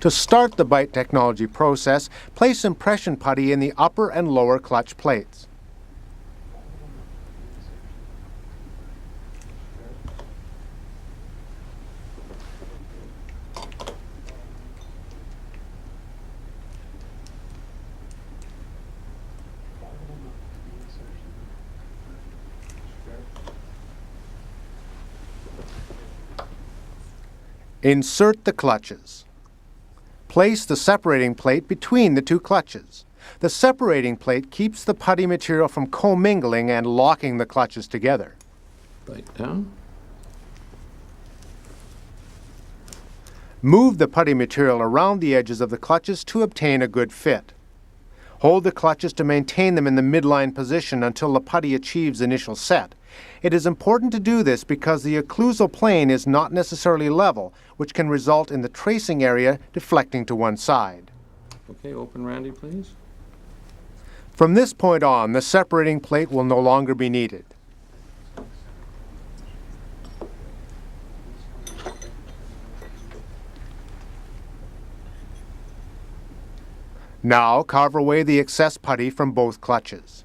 To start the bite technology process, place impression putty in the upper and lower clutch plates. Insert the clutches. Place the separating plate between the two clutches. The separating plate keeps the putty material from commingling and locking the clutches together. Bite down. Move the putty material around the edges of the clutches to obtain a good fit. Hold the clutches to maintain them in the midline position until the putty achieves initial set. It is important to do this because the occlusal plane is not necessarily level, which can result in the tracing area deflecting to one side. Okay, open Randy, please. From this point on, the separating plate will no longer be needed. Now carve away the excess putty from both clutches.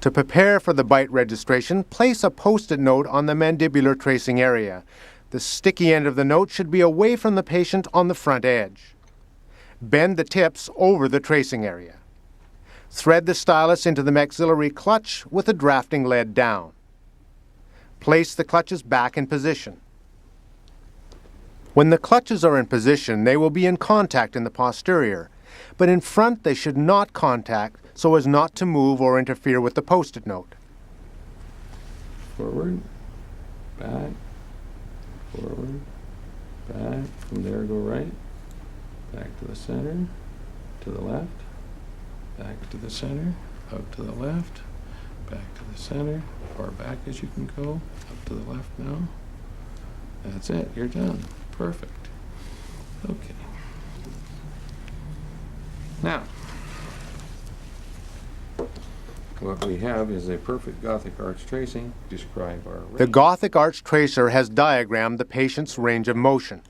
To prepare for the bite registration, place a post-it note on the mandibular tracing area. The sticky end of the note should be away from the patient on the front edge. Bend the tips over the tracing area. Thread the stylus into the maxillary clutch with the drafting lead down. Place the clutches back in position. When the clutches are in position, they will be in contact in the posterior, but in front they should not contact so as not to move or interfere with the post-it note. Forward, back, forward, back. From there go right, back to the center, to the left, back to the center, out to the left, back to the center, far back as you can go, up to the left now. That's it, you're done. Perfect. Okay. Now, what we have is a perfect Gothic arch tracing. Describe our range. The Gothic arch tracer has diagrammed the patient's range of motion.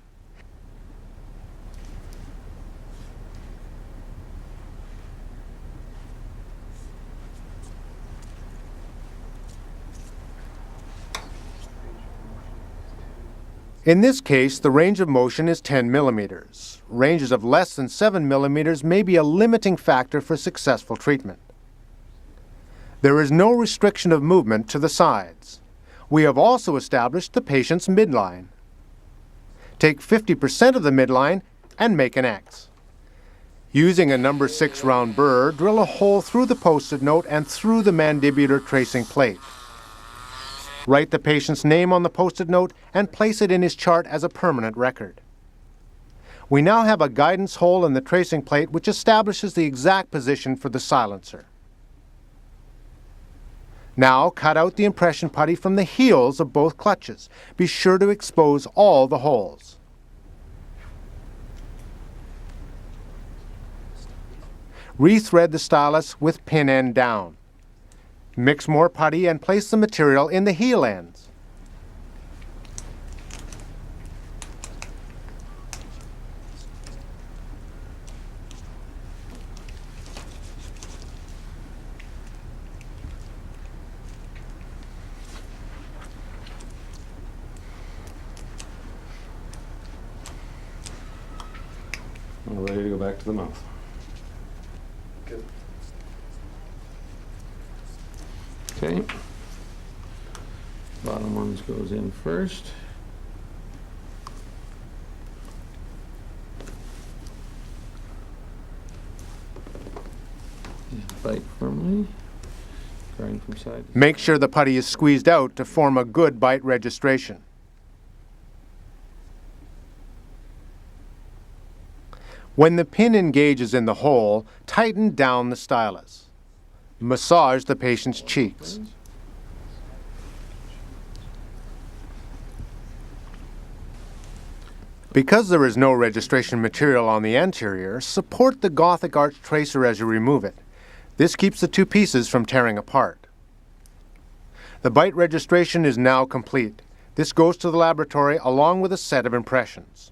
In this case, the range of motion is 10 millimeters. Ranges of less than 7 millimeters may be a limiting factor for successful treatment. There is no restriction of movement to the sides. We have also established the patient's midline. Take 50% of the midline and make an X. Using a number 6 round burr, drill a hole through the post-it note and through the mandibular tracing plate. Write the patient's name on the post-it note and place it in his chart as a permanent record. We now have a guidance hole in the tracing plate which establishes the exact position for the silencer. Now cut out the impression putty from the heels of both clutches. Be sure to expose all the holes. Rethread the stylus with pin end down. Mix more putty and place the material in the heel ends. We're ready to go back to the mouth. Good. Okay. Bottom ones goes in first. And bite firmly. Grind from side to Make sure the putty is squeezed out to form a good bite registration. When the pin engages in the hole, tighten down the stylus. Massage the patient's cheeks. Because there is no registration material on the anterior, support the Gothic arch tracer as you remove it. This keeps the two pieces from tearing apart. The bite registration is now complete. This goes to the laboratory along with a set of impressions.